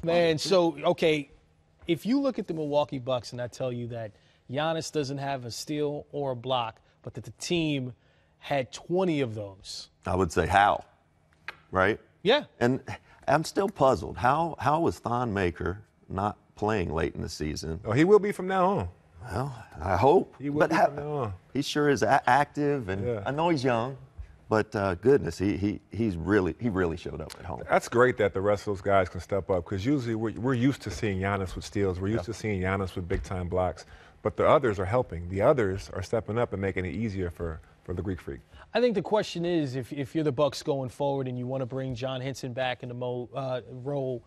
Man, so, okay, if you look at the Milwaukee Bucks and I tell you that Giannis doesn't have a steal or a block, but that the team had 20 of those. I would say how, right? Yeah. And I'm still puzzled. How was Thon Maker not playing late in the season? Oh, he will be from now on. Well, I hope. He will be from now on. He sure is active, and I know he's young, but goodness, he really showed up at home. That's great that the rest of those guys can step up, because usually we're used to seeing Giannis with steals. We're used to seeing Giannis with big-time blocks. But the others are helping. The others are stepping up and making it easier for the Greek Freak. I think the question is, if you're the Bucks going forward and you want to bring John Henson back in the role,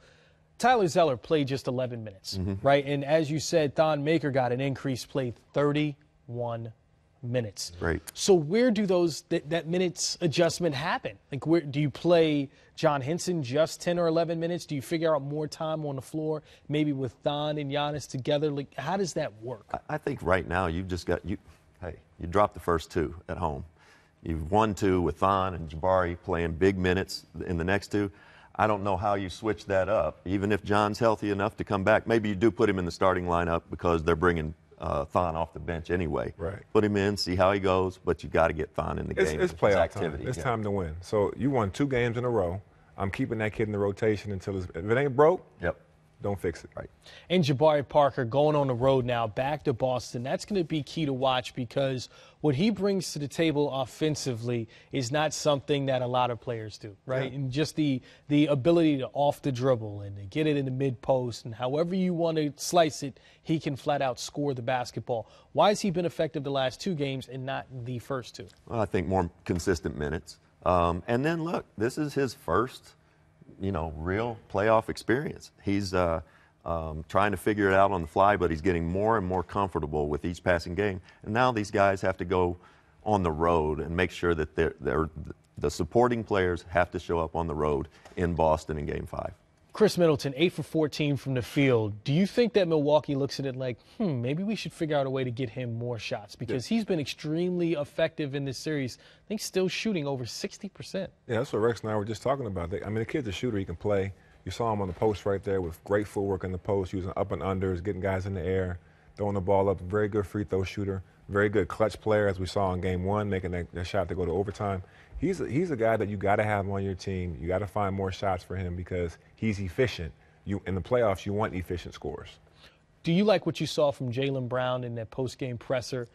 Tyler Zeller played just 11 minutes, right? And as you said, Thon Maker got an increased play, 31 minutes. Right. So where do that minutes adjustment happen? Like, where do you play John Henson just 10 or 11 minutes? Do you figure out more time on the floor, maybe with Thon and Giannis together? Like, how does that work? I think right now you've just got you dropped the first two at home. You've won two with Thon and Jabari playing big minutes in the next two. I don't know how you switch that up. Even if John's healthy enough to come back, maybe you do put him in the starting lineup because they're bringing Thon off the bench anyway. Right. Put him in, see how he goes, but you got to get Thon in the game. It's playoff activity. Time. It's time to win. So you won 2 games in a row. I'm keeping that kid in the rotation until if it ain't broke. Yep. Don't fix it. Right. And Jabari Parker going on the road now, back to Boston. That's going to be key to watch, because what he brings to the table offensively is not something that a lot of players do, right? Yeah. And just the ability to off the dribble and to get it in the mid-post, and however you want to slice it, he can flat out score the basketball. Why has he been effective the last 2 games and not the first 2? Well, I think more consistent minutes. And then, look, this is his first real playoff experience. He's trying to figure it out on the fly, but he's getting more and more comfortable with each passing game. And now these guys have to go on the road and make sure that the supporting players have to show up on the road in Boston in Game 5. Chris Middleton, 8 for 14 from the field. Do you think that Milwaukee looks at it like, maybe we should figure out a way to get him more shots? Because he's been extremely effective in this series. I think still shooting over 60%. Yeah, that's what Rex and I were just talking about. The kid's a shooter. He can play. You saw him on the post right there with great footwork in the post, using up and unders, getting guys in the air, throwing the ball up. Very good free throw shooter. Very good clutch player, as we saw in Game 1, making that shot to go to overtime. He's a guy that you got to have on your team. You got to find more shots for him because he's efficient. In the playoffs, you want efficient scorers. Do you like what you saw from Jaylen Brown in that post-game presser?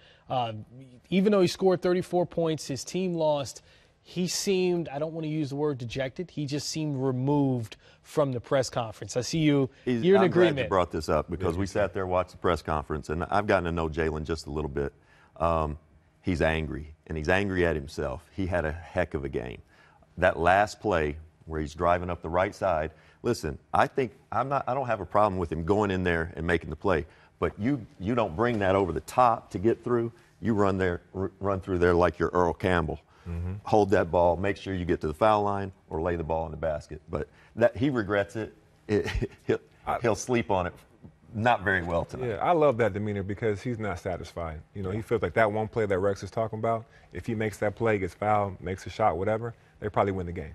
Even though he scored 34 points, his team lost. He seemed, I don't want to use the word dejected, he just seemed removed from the press conference. I see you're in agreement. I'm glad you brought this up because we sat there, watched the press conference, and I've gotten to know Jaylen just a little bit. He's angry, and he's angry at himself. He had a heck of a game. That last play where he's driving up the right side, listen, I don't have a problem with him going in there and making the play, but you don't bring that over the top to get through. You run through there like you're Earl Campbell. Hold that ball, make sure you get to the foul line or lay the ball in the basket. But he regrets it. He'll sleep on it not very well tonight. Yeah, I love that demeanor because he's not satisfied. He feels like that one play that Rex is talking about, if he makes that play, gets fouled, makes a shot, whatever, they probably win the game.